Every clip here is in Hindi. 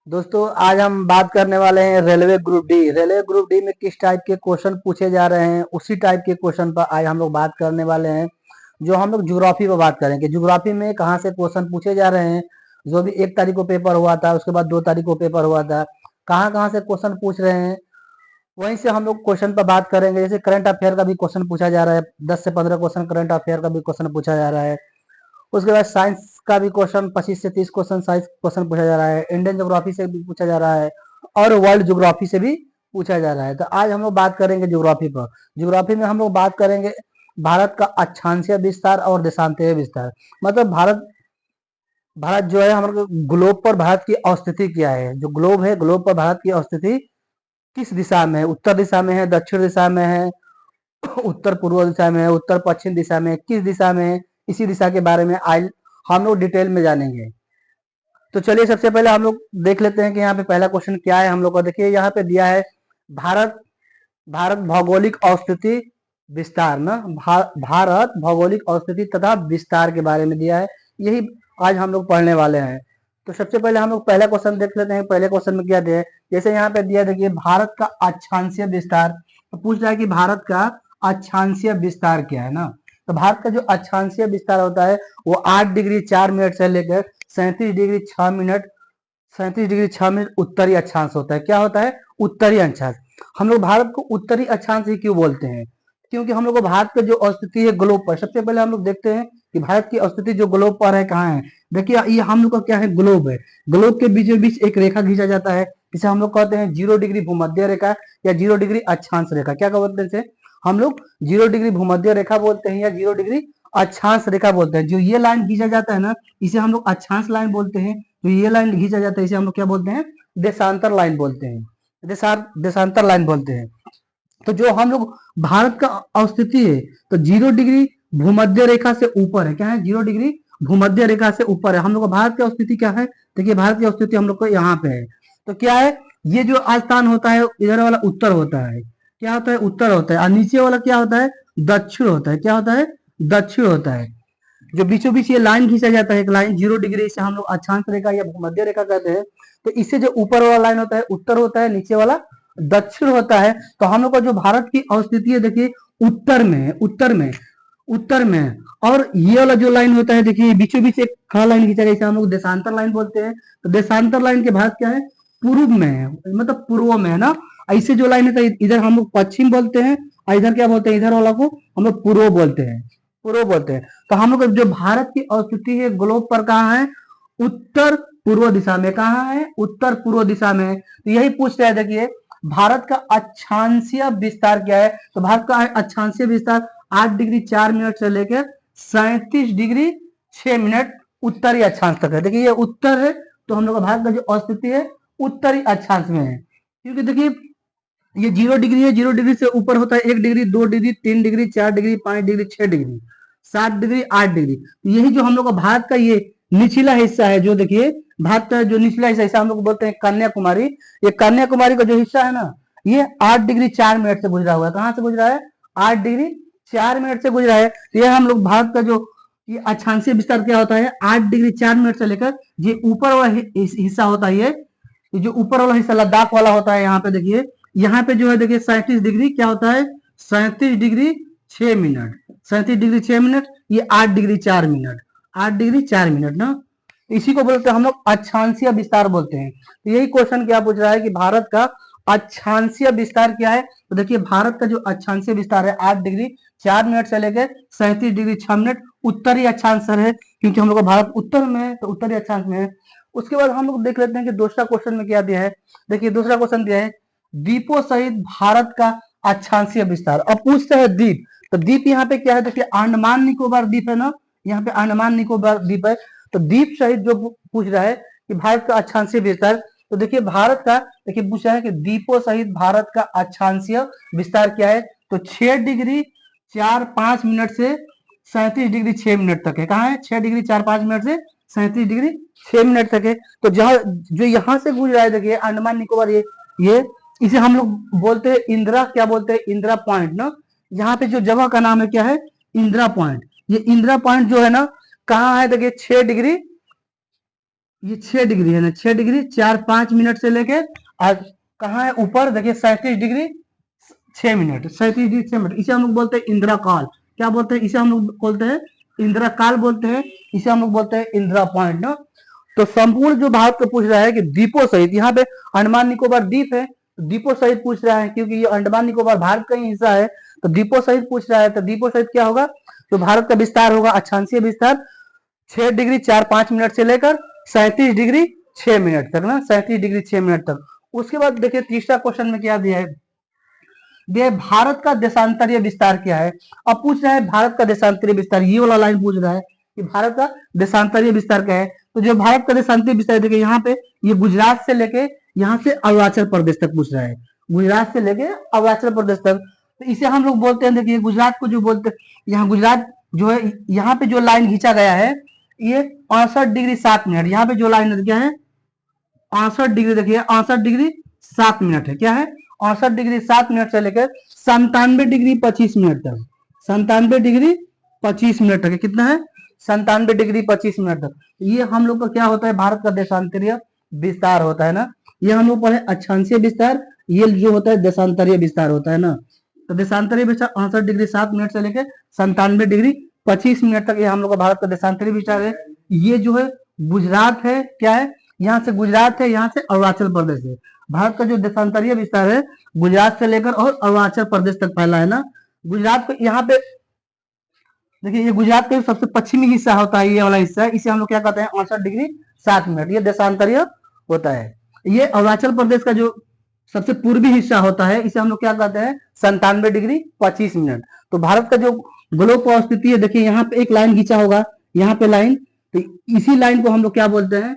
दोस्तों आज हम बात करने वाले हैं railway group D. Railway group D में किस टाइप के क्वेश्चन पूछे जा रहे हैं, उसी टाइप के क्वेश्चन पर आज हम लोग बात करने वाले हैं। जो हम लोग ज्योग्राफी पर बात करेंगे, ज्योग्राफी में कहाँ से क्वेश्चन पूछे जा रहे हैं। जो भी 1 तारीख को पेपर हुआ था, उसके बाद 2 तारीख को पेपर हुआ था, कहाँ कहाँ से क्वेश्चन पूछ रहे हैं, वहीं से हम लोग क्वेश्चन पर बात करेंगे। जैसे करंट अफेयर का भी क्वेश्चन पूछा जा रहा है, 10 से 15 क्वेश्चन करंट अफेयर का भी क्वेश्चन पूछा जा रहा है। उसके बाद साइंस का भी क्वेश्चन 25 से 30 क्वेश्चन साइंस क्वेश्चन पूछा जा रहा है, इंडियन ज्योग्राफी से भी पूछा जा रहा है और वर्ल्ड ज्योग्राफी से भी पूछा जा रहा है। तो आज हम लोग बात करेंगे ज्योग्राफी पर। ज्योग्राफी में हम लोग बात करेंगे भारत का अक्षांशीय विस्तार और देशांतरीय विस्तार। मतलब भारत भारत जो है हमारे ग्लोब पर भारत की अवस्थिति क्या है। जो ग्लोब है, ग्लोब पर भारत की अवस्थिति किस दिशा में है, उत्तर दिशा में है, दक्षिण दिशा में है, उत्तर पूर्व दिशा में है, उत्तर पश्चिम दिशा में है, किस दिशा में है, इसी दिशा के बारे में आज हम लोग डिटेल में जानेंगे। तो चलिए सबसे पहले हम लोग देख लेते हैं कि यहाँ पे पहला क्वेश्चन क्या है हम लोग को। देखिए यहाँ पे दिया है भारत भारत भौगोलिक अवस्थिति विस्तार ना भारत भौगोलिक अवस्थिति तथा विस्तार के बारे में दिया है। यही आज हम लोग पढ़ने वाले हैं। तो सबसे पहले हम लोग पहला क्वेश्चन देख लेते हैं। पहले क्वेश्चन में क्या दिया है, जैसे यहाँ पे दिया देखिए भारत का अक्षांशीय विस्तार। तो पूछ रहा है कि भारत का अक्षांशीय विस्तार क्या है ना। तो भारत का जो अक्षांशीय विस्तार होता है वो 8 डिग्री 4 मिनट से लेकर 37 डिग्री 6 मिनट 37 डिग्री 6 मिनट उत्तरी अक्षांश होता है। क्या होता है? उत्तरी अक्षांश। हम लोग भारत को उत्तरी अक्षांश ही क्यों बोलते हैं? क्योंकि हम लोग को भारत का जो अवस्थिति है ग्लोब पर, सबसे पहले हम लोग देखते हैं कि भारत की अवस्थिति जो ग्लोब पर है कहाँ है। देखिए ये हम लोग का क्या है, ग्लोब है। ग्लोब के बीचों बीच एक रेखा खींचा जाता है जिसे हम लोग कहते हैं 0 डिग्री भूमध्य रेखा या 0 डिग्री अक्षांश रेखा। क्या बोलते हैं इसे? हम लोग 0 डिग्री भूमध्य रेखा बोलते हैं या 0 डिग्री अक्षांश रेखा बोलते हैं। जो ये लाइन खींचा जाता है ना, इसे हम लोग अक्षांश लाइन बोलते हैं। जो ये लाइन खींचा जाता है इसे हम लोग क्या बोलते हैं? देशांतर लाइन बोलते हैं। देशांतर लाइन बोलते हैं। तो जो हम लोग भारत का अवस्थिति है, तो 0 डिग्री भूमध्य रेखा से ऊपर है। क्या है? 0 डिग्री भूमध्य रेखा से ऊपर है। हम लोग का भारत की अवस्थिति क्या है? देखिए भारत की अवस्थिति हम लोग को यहाँ पे है। तो क्या है, ये जो स्थान होता है इधर वाला उत्तर होता है। क्या होता है? उत्तर होता है। और नीचे वाला क्या होता है? दक्षिण होता है। क्या होता है? दक्षिण होता है। जो बीचों बीच ये लाइन खींचा जाता है, एक लाइन 0 डिग्री, इसे हम लोग अक्षांश रेखा या भूमध्य रेखा कहते हैं। तो इससे जो ऊपर वाला लाइन होता है उत्तर होता है, नीचे वाला दक्षिण होता है। तो हम लोग का जो भारत की अवस्थिति है देखिए उत्तर में है, उत्तर में है। और ये वाला जो लाइन होता है देखिए बीचों बीच एक खड़ा लाइन खींचा गया, इसे हम लोग देशांतर लाइन बोलते हैं। तो देशांतर लाइन के भारत क्या है? पूर्व में है, मतलब पूर्व में है ना। ऐसे जो लाइन है इधर हम लोग पश्चिम बोलते हैं और इधर क्या बोलते हैं? इधर वाला को हम लोग पूर्व बोलते हैं, पूर्व बोलते हैं। तो हम लोग जो भारत की अवस्थिति है ग्लोब पर कहाँ है? उत्तर पूर्व दिशा में। कहाँ है? उत्तर पूर्व दिशा में। तो यही पूछ रहे हैं देखिए भारत का अक्षांशीय विस्तार क्या है। तो भारत का अक्षांशीय विस्तार 8 डिग्री 4 मिनट से लेकर 37 डिग्री 6 मिनट उत्तरी अक्षांश तक है। देखिए ये उत्तर है, तो हम लोग का भारत का जो अवस्थिति है उत्तरी अक्षांश में है। क्योंकि देखिए ये 0 डिग्री है, 0 डिग्री से ऊपर होता है 1 degree 2 degree 3 degree 4 degree 5 degree 6 degree 7 degree 8 degree. यही जो हम लोग का भारत का ये निचला हिस्सा है, जो देखिए भारत का जो निचला हिस्सा हम लोग बोलते हैं कन्याकुमारी। ये कन्याकुमारी का जो हिस्सा है ना, ये 8 डिग्री 4 मिनट से गुजरा हुआ है। कहाँ से गुजरा है? 8 डिग्री 4 मिनट से गुजरा है। तो ये हम लोग भारत का जो ये अक्षांशीय विस्तार क्या होता है, 8 डिग्री 4 मिनट से लेकर ये ऊपर वाला हिस्सा होता है। ये जो ऊपर वाला हिस्सा लद्दाख वाला होता है, यहाँ पे देखिए, यहाँ पे जो है देखिए 37 डिग्री क्या होता है? 37 डिग्री 6 मिनट, 37 डिग्री 6 मिनट। ये 8 डिग्री 4 मिनट, 8 डिग्री 4 मिनट ना, इसी को बोलते हैं हम लोग अक्षांशीय विस्तार बोलते हैं। तो यही क्वेश्चन क्या पूछ रहा है कि भारत का अक्षांशीय विस्तार क्या है। तो देखिए भारत का जो अक्षांशीय विस्तार है 8 डिग्री 4 मिनट से लेकर 37 डिग्री 6 मिनट उत्तरी अक्षांश है। क्योंकि हम लोग का भारत उत्तर में है, तो उत्तरी अक्षांश में है। उसके बाद हम लोग देख लेते हैं कि दूसरा क्वेश्चन में क्या दिया है। देखिए दूसरा क्वेश्चन दिया है द्वीपों सहित भारत का अक्षांशीय विस्तार। अब पूछते हैं द्वीप। तो द्वीप यहाँ पे क्या है? देखिए अंडमान निकोबार द्वीप है ना, यहाँ पे अंडमान निकोबार द्वीप है। तो द्वीप सहित जो पूछ रहा है कि भारत का अक्षांशीय विस्तार, तो देखिए भारत का, देखिए पूछा है कि द्वीपों सहित भारत का अक्षांशीय विस्तार क्या है। तो 6 डिग्री 4 5 मिनट से 37 डिग्री 6 मिनट तक है। कहाँ है? 6 डिग्री 4 5 मिनट से 37 डिग्री 6 मिनट तक है। तो जहां जो यहाँ से गुजरा है देखिए अंडमान निकोबार, ये इसे हम लोग बोलते हैं इंदिरा, क्या बोलते हैं? इंदिरा पॉइंट ना। यहाँ पे जो जगह का नाम है क्या है? इंदिरा पॉइंट। ये इंदिरा पॉइंट जो है ना कहाँ है? देखिए ये 6 डिग्री है ना, 6 डिग्री 4-5 मिनट से लेके आज कहाँ है ऊपर देखिए 37 डिग्री 6 मिनट, 37 डिग्री 6 मिनट, इसे हम लोग बोलते हैं इंदिरा काल। क्या बोलते हैं इसे? हम लोग बोलते हैं इंदिरा काल बोलते हैं, इसे हम लोग बोलते हैं इंदिरा पॉइंट ना। तो संपूर्ण जो भारत को पूछ रहा है कि द्वीपों सहित, यहाँ पे अंडमान निकोबार द्वीप है तो द्वीपों सहित पूछ रहा है, क्योंकि ये अंडमान निकोबार भारत का ही हिस्सा है तो द्वीपों सहित पूछ रहा है। तो द्वीपों सहित क्या होगा? तो भारत का विस्तार होगा अक्षांशीय विस्तार 6 डिग्री 4-5 मिनट से लेकर 37 डिग्री 6 मिनट तक ना, 37 डिग्री 6 मिनट तक। उसके बाद देखिए तीसरा क्वेश्चन में क्या दिया है, ये भारत का देशांतरीय विस्तार क्या है। अब पूछ रहा है भारत का देशांतरीय विस्तार, ये वाला लाइन पूछ रहा है कि भारत का देशांतरीय विस्तार क्या है। तो जो भारत का देशांतरीय विस्तार देखिए यहाँ पे, ये गुजरात से लेके यहाँ से अरुणाचल प्रदेश तक पूछ रहा है, गुजरात से लेके अरुणाचल प्रदेश तक। तो इसे हम लोग बोलते हैं, देखिए गुजरात को जो बोलते हैं, यहाँ गुजरात जो है, यहाँ पे जो लाइन खींचा गया है ये 68 डिग्री 7 मिनट, यहाँ पे जो लाइन क्या है 68 डिग्री, देखिए 68 डिग्री 7 मिनट है, क्या है 68 डिग्री 7 मिनट से लेकर 97 डिग्री 25 मिनट तक, 97 डिग्री 25 मिनट तक कितना है 97 डिग्री 25 मिनट तक। ये हम लोग का क्या होता है, भारत का देशांतरीय विस्तार होता है ना। ये हम लोग पढ़े अक्षांशीय विस्तार, ये जो होता है देशांतरीय विस्तार होता है ना। तो देशांतरीय विस्तार 68 डिग्री 7 मिनट से लेकर 97 डिग्री 25 मिनट तक ये हम लोग का भारत का देशांतरीय विस्तार है। ये जो है गुजरात है, क्या है यहाँ से गुजरात है, यहाँ से अरुणाचल प्रदेश है। भारत का जो देशांतरीय विस्तार है गुजरात से लेकर और अरुणाचल प्रदेश तक फैला है ना। गुजरात को यहाँ पे देखिए, ये गुजरात का सबसे पश्चिमी हिस्सा होता है, ये वाला हिस्सा है, इसे हम लोग क्या कहते हैं 68 डिग्री 7 मिनट, ये देशांतरीय होता है। ये अरुणाचल प्रदेश का जो सबसे पूर्वी हिस्सा होता है इसे हम लोग क्या कहते हैं 97 डिग्री 25 मिनट। तो भारत का जो ग्लोब पर स्थिति है, देखिए यहाँ पे एक लाइन खींचा होगा, यहाँ पे लाइन, तो इसी लाइन को हम लोग क्या बोलते हैं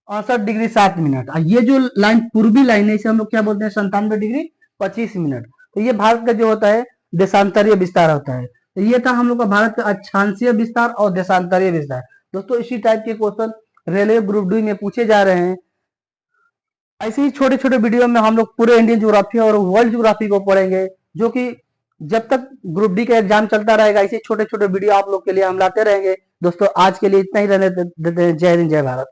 68 डिग्री 7 मिनट। ये जो लाइन पूर्वी लाइन है इसे हम लोग क्या बोलते हैं 97 डिग्री 25 मिनट। तो ये भारत का जो होता है देशांतरीय विस्तार होता है। तो ये था हम लोग का भारत का अक्षांशीय विस्तार और देशांतरीय विस्तार। दोस्तों इसी टाइप के क्वेश्चन रेलवे ग्रुप डी में पूछे जा रहे हैं। ऐसे ही छोटे छोटे वीडियो में हम लोग पूरे इंडियन ज्योग्राफी और वर्ल्ड ज्योग्राफी को पढ़ेंगे, जो कि जब तक ग्रुप डी का एग्जाम चलता रहेगा ऐसे छोटे छोटे वीडियो आप लोग के लिए हम लाते रहेंगे। दोस्तों आज के लिए इतना ही रहने देते हैं। जय हिंद जय भारत।